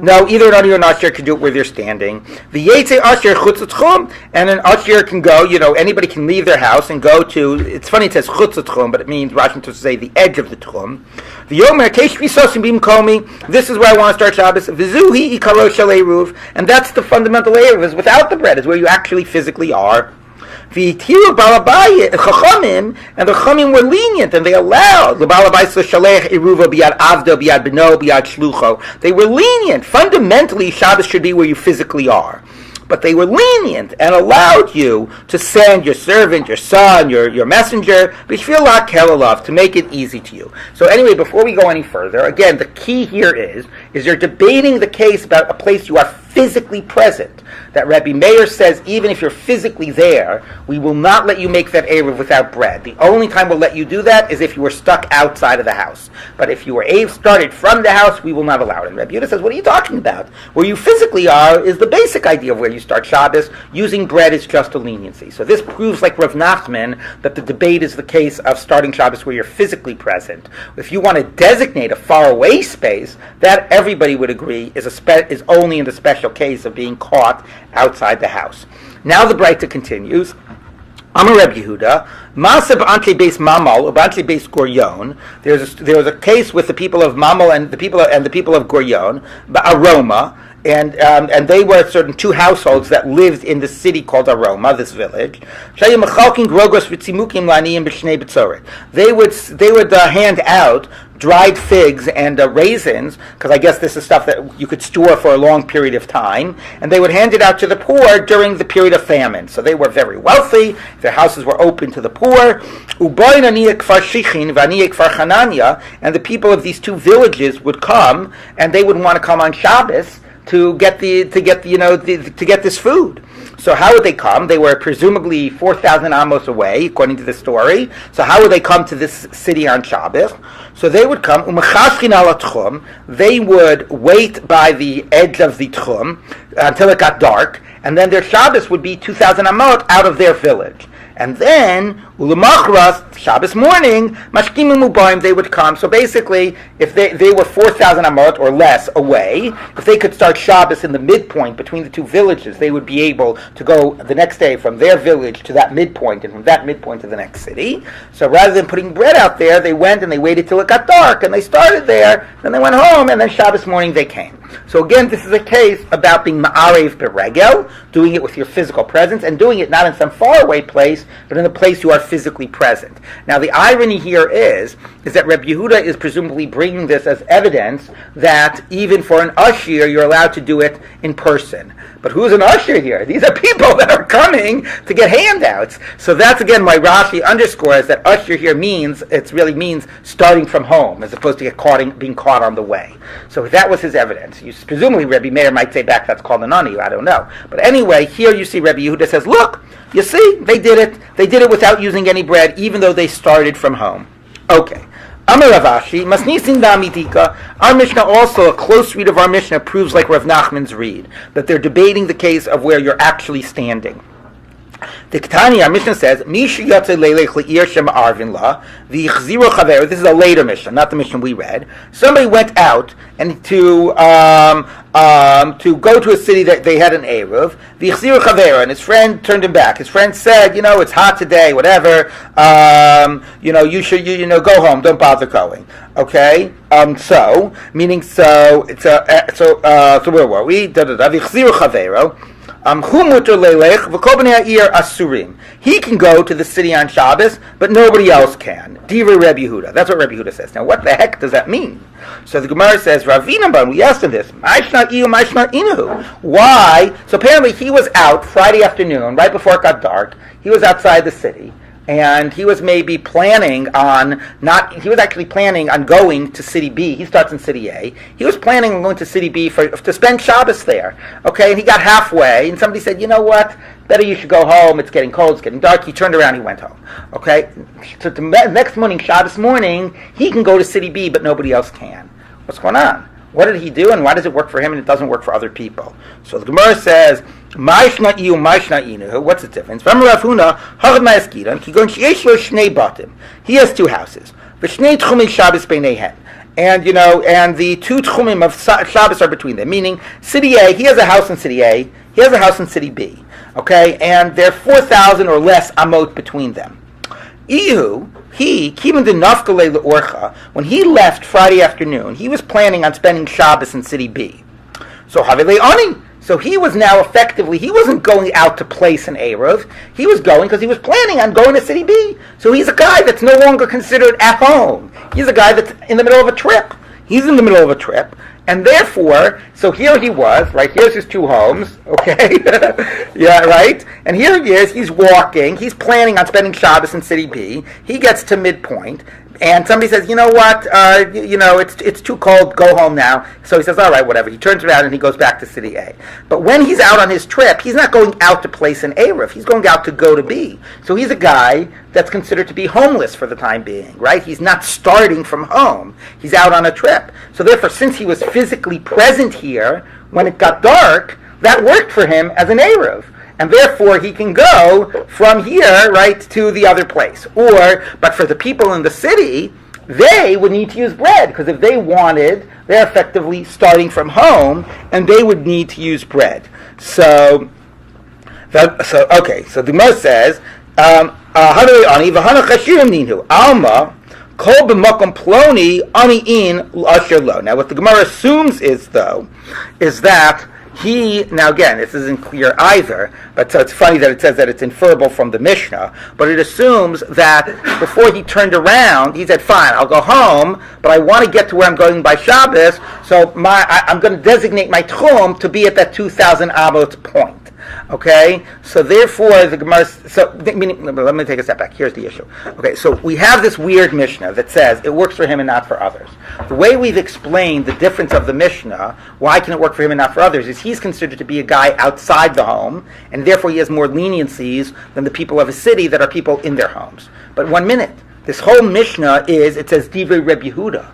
no, either an ani or an asher can do it where they're standing. The yetze asher chutz l'tchum, and an usher can go, anybody can leave their house and go to, it's funny it says chutz l'tchum, but it means, Rashi to say, the edge of the tchum. The Yomer, Keish Visosim Bim Komi, this is where I want to start Shabbos, Vizuhi Ikaro Shel Eruv, and that's the fundamental Eruv, is without the bread, is where you actually physically are. V'itiru Balabai Chachamim, and the Chachamim were lenient, and they allowed the Balabai Shalech Eruva Biad Avdo Biad Beno Biad Shlucho. They were lenient. Fundamentally, Shabbos should be where you physically are. But they were lenient and allowed you to send your servant, your son, your messenger, Bishvil Kelalav, to make it easy to you. So anyway, before we go any further, again, the key here is you're debating the case about a place you are physically present. That Rabbi Meir says, even if you're physically there, we will not let you make that Eruv without bread. The only time we'll let you do that is if you were stuck outside of the house. But if you were started from the house, we will not allow it. And Rabbi Yehuda says, what are you talking about? Where you physically are is the basic idea of where you start Shabbos. Using bread is just a leniency. So this proves, like Rav Nachman, that the debate is the case of starting Shabbos where you're physically present. If you want to designate a faraway space, that everybody would agree is only in the special case of being caught outside the house. Now the Braita continues. Amar Reb Yehuda, Maseh b'antli beis Mamal b'antli beis Goryon. There was a case with the people of Mamal and the people of Goryon, Aroma, and they were certain two households that lived in the city called Aroma, this village. They would hand out dried figs and raisins, because I guess this is stuff that you could store for a long period of time, and they would hand it out to the poor during the period of famine. So they were very wealthy, their houses were open to the poor. And the people of these two villages would come, and they would want to come on Shabbos to get this food. So how would they come? They were presumably 4,000 amos away, according to the story. So how would they come to this city on Shabbos? So they would come, they would wait by the edge of the tchum until it got dark, and then their Shabbos would be 2,000 amot out of their village. And then, ulamachras, Shabbos morning, mashkim u'mubayim, they would come. So basically, if they were 4,000 amot or less away, if they could start Shabbos in the midpoint between the two villages, they would be able to go the next day from their village to that midpoint, and from that midpoint to the next city. So rather than putting bread out there, they went and they waited till it got dark, and they started there, then they went home, and then Shabbos morning they came. So again, this is a case about being ma'arev beregel, doing it with your physical presence, and doing it not in some faraway place, but in the place you are physically present. Now the irony here is that Reb Yehuda is presumably bringing this as evidence that even for an usher, you're allowed to do it in person. But who's an usher here? These are people that are coming to get handouts. So that's again why Rashi underscores that usher here really means starting from home, as opposed to being caught on the way. So that was his evidence. Presumably Rabbi Meir might say back that's called an ani, I don't know. But anyway, here you see Rabbi Yehuda says, look, you see, they did it. They did it without using any bread, even though they started from home. Okay. Amar Ravashi, Masnisin Damitika. Our Mishnah also, a close read of our Mishnah proves like Rav Nachman's read, that they're debating the case of where you're actually standing. The Ketani, our Mishnah says, this is a later Mishnah, not the Mishnah we read. Somebody went out and to go to a city that they had an Eruv, and his friend turned him back. His friend said, it's hot today, whatever, you should go home, don't bother going. Okay? So where were we? He can go to the city on Shabbos, but nobody else can. Divrei Rebbe Yehuda. That's what Rebbe Yehuda says. Now, what the heck does that mean? So the Gemara says, Ravinaban, we asked him this. Why? So apparently he was out Friday afternoon, right before it got dark. He was outside the city. And he was maybe planning on going to City B. He starts in City A. He was planning on going to City B to spend Shabbos there. Okay, and he got halfway, and somebody said, you know what, better you should go home, it's getting cold, it's getting dark. He turned around, he went home. Okay, so the next morning, Shabbos morning, he can go to City B, but nobody else can. What's going on? What did he do, and why does it work for him and it doesn't work for other people? So the Gemara says, what's the difference? He has two houses. and the two tchumim of Shabbos are between them. Meaning, city A, he has a house in city A, he has a house in city B. Okay, and there are 4,000 or less amot between them. Ihu, he, Kivan de Nafkale Orcha, when he left Friday afternoon, he was planning on spending Shabbos in city B. So Havile Ani. So he was now effectively, he wasn't going out to place an Eruv, he was going because he was planning on going to city B. So he's a guy that's no longer considered at home. He's a guy that's in the middle of a trip. He's in the middle of a trip. And therefore, so here he was, right, here's his two homes, okay, yeah, right, and here he is, he's walking, he's planning on spending Shabbos in city B, he gets to midpoint, and somebody says, you know what, it's too cold, go home now. So he says, all right, whatever. He turns around and he goes back to city A. But when he's out on his trip, he's not going out to place an Eruv. He's going out to go to B. So he's a guy that's considered to be homeless for the time being, right? He's not starting from home. He's out on a trip. So therefore, since he was physically present here when it got dark, that worked for him as an Eruv. And therefore, he can go from here, right, to the other place. But for the people in the city, they would need to use bread, because if they wanted, they're effectively starting from home, and they would need to use bread. So the Gemara says, Alma, Kol b'makom ploni ani in l'asher lo. Now, what the Gemara assumes is that now again, this isn't clear either, but so it's funny that it says that it's inferable from the Mishnah, but it assumes that before he turned around, he said, fine, I'll go home, but I want to get to where I'm going by Shabbos, so I'm going to designate my tchum to be at that 2,000 amot point. Okay, so therefore the Gemara. Let me take a step back. Here's the issue. Okay, so we have this weird Mishnah that says it works for him and not for others. The way we've explained the difference of the Mishnah, why can it work for him and not for others, is he's considered to be a guy outside the home, and therefore he has more leniencies than the people of a city that are people in their homes. But 1 minute, this whole Mishnah it says Divrei Reb Yehuda.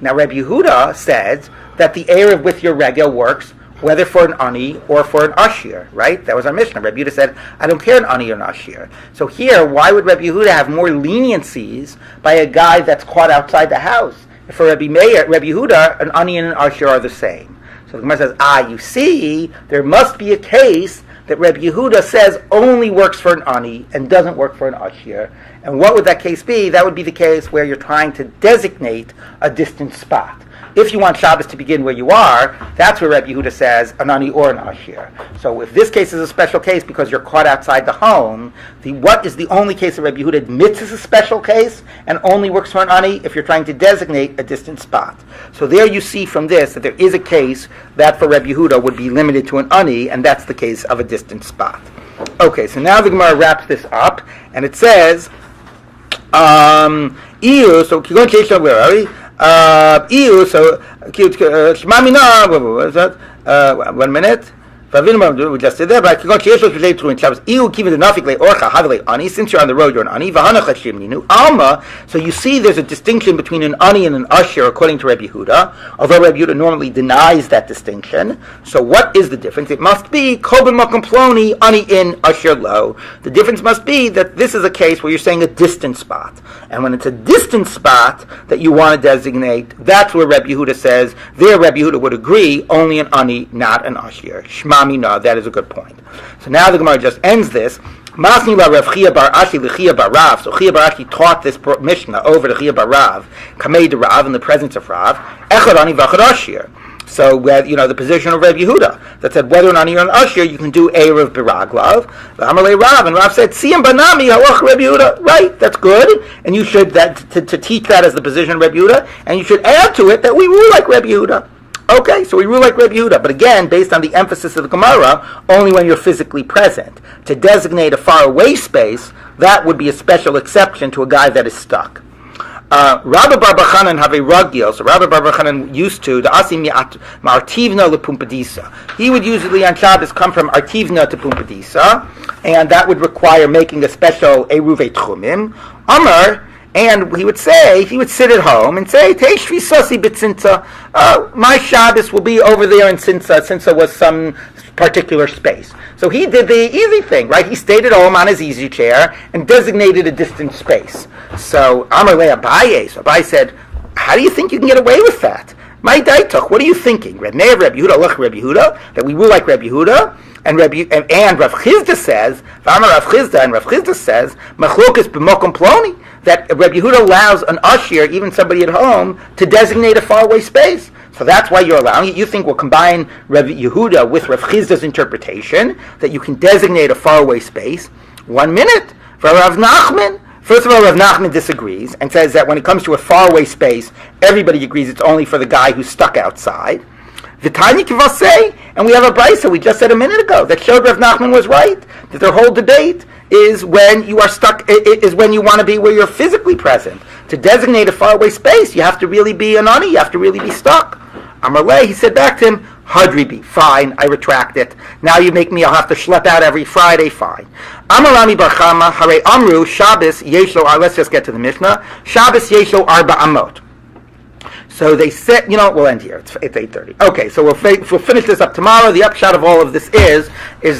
Now Reb Yehuda says that the Erev with your regel works whether for an ani or for an ashir, right? That was our Mishnah. Rabbi Yehuda said, I don't care an ani or an ashir. So here, why would Rabbi Yehuda have more leniencies by a guy that's caught outside the house? For Rabbi Yehuda, an ani and an ashir are the same. So the Gemara says, you see, there must be a case that Rabbi Yehuda says only works for an ani and doesn't work for an ashir. And what would that case be? That would be the case where you're trying to designate a distant spot. If you want Shabbos to begin where you are, that's where Rabbi Yehuda says an ani or an ashir. So if this case is a special case because you're caught outside the home, what is the only case that Rabbi Yehuda admits is a special case and only works for an ani? If you're trying to designate a distant spot. So there you see from this that there is a case that for Rabbi Yehuda would be limited to an ani, and that's the case of a distant spot. Okay, so now the Gemara wraps this up, and it says, so where are we? What was that? 1 minute. We just did that, but since you're on the road, you're an ani. Alma, so you see there's a distinction between an ani and an ashir according to Rabbi Yehuda, although Rabbi Yehuda normally denies that distinction. So what is the difference? It must be kol b'makom ploni ani in ashir lo. The difference must be that this is a case where you're saying a distant spot. And when it's a distant spot that you want to designate, that's where Rabbi Yehuda says, there Rabbi Yehuda would agree, only an ani, not an ashir. No, that is a good point. So now the Gemara just ends this. Masni la Rav Chia bar Ashi l'Chia bar Rav. So Chia bar Ashi taught this Mishnah over to Chia bar Rav, Kamei de Rav, in the presence of Rav, Echad ani v'achad ashir. So the position of Rabbi Yehuda that said whether an ani or an ashir you can do Erev biraglav. V'amalei Rav, and Rav said Siyam banami halach Rabbi Yehuda. Right, that's good, and you should to teach that as the position of Rabbi Yehuda, and you should add to it that we rule like Rabbi Yehuda. Okay, so we rule like Rabbi Yehuda, but again, based on the emphasis of the Gemara, only when you're physically present. To designate a faraway space, that would be a special exception to a guy that is stuck. Rabbi Bar Bachanan have a ragil, so Rabbi Bar Bachanan used to, the Asi Ma'artivna lePumpadisa. He would usually on Shabbos come from Artivna to Pumpadisa, and that would require making a special Eruve Tchumim. Amar, and he would sit at home and say, Teishvi Sasi B'Tzinta, my Shabbos will be over there in Tzinta. Tzinta was some particular space. So he did the easy thing, right? He stayed at home on his easy chair and designated a distant space. So Amar Le Abaye, so Abaye said, how do you think you can get away with that? My daituch, what are you thinking? Reb Meir, Reb Yehuda, look, Reb Yehuda, that we will like Reb Yehuda, and Rav Chizda says, V'amar Rav Chizda, and Rav Chizda says, Machlokas b'mokom ploni, that Reb Yehuda allows an usher, even somebody at home, to designate a faraway space. So that's why you're allowing it. You think we'll combine Rav Yehuda with Rav Chizda's interpretation, that you can designate a faraway space. 1 minute. For Rav Nachman, first of all, Rav Nachman disagrees and says that when it comes to a faraway space, everybody agrees it's only for the guy who's stuck outside. V'tanya kivasei, and we have a brisa we just said a minute ago that showed Rav Nachman was right, that their whole debate is when you are stuck, is when you want to be where you're physically present. To designate a faraway space, you have to really be an ani, you have to really be stuck. Amarle, he said back to him, Hadribi, fine, I retract it. Now you make me, I'll have to schlep out every Friday, fine. Amarami Barchama, Hare Amru, Shabbos, Yeshlo, let's just get to the Mishnah. Shabbos, Yeshlo, Arba Amot. So they said, we'll end here. It's 8:30. Okay, so we'll finish this up tomorrow. The upshot of all of this is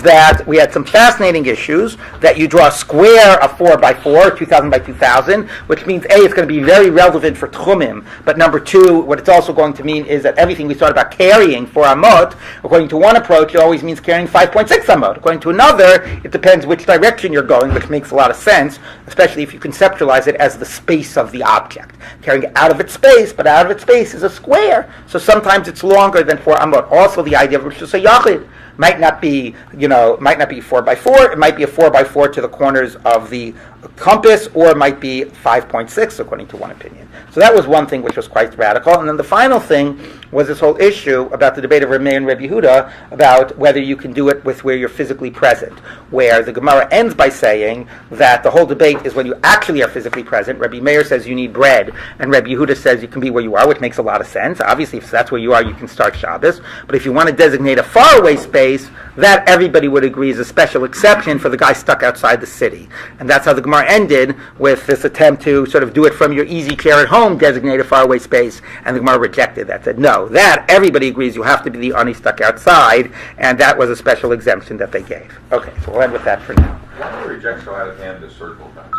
that we had some fascinating issues, that you draw a square of 4x4, 2,000 by 2,000, which means, A, it's going to be very relevant for Tchumim, but number two, what it's also going to mean is that everything we thought about carrying 4 amot, according to one approach, it always means carrying 5.6 amot. According to another, it depends which direction you're going, which makes a lot of sense, especially if you conceptualize it as the space of the object. Carrying it out of its space, but out of its space is a square, so sometimes it's longer than 4 amot. Also, the idea of Rosh Yachid might not be 4x4. It might be a 4x4 to the corners of the compass, or it might be 5.6, according to one opinion. So that was one thing which was quite radical. And then the final thing was this whole issue about the debate of Reb Meir and Reb Yehuda about whether you can do it with where you're physically present, where the Gemara ends by saying that the whole debate is when you actually are physically present. Rabbi Meir says you need bread, and Reb Yehuda says you can be where you are, which makes a lot of sense. Obviously, if that's where you are, you can start Shabbos. But if you want to designate a faraway space, that everybody would agree is a special exception for the guy stuck outside the city. And that's how the Gemara ended, with this attempt to sort of do it from your easy chair at home, designate a faraway space, and the Gemara rejected that, said no, that everybody agrees you have to be the ani stuck outside, and that was a special exemption that they gave. Okay, so we'll end with that for now. Why do they reject so out of hand the circle concept?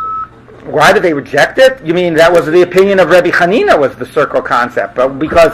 Why did they reject it? You mean that was the opinion of Rabbi Hanina, was the circle concept, but because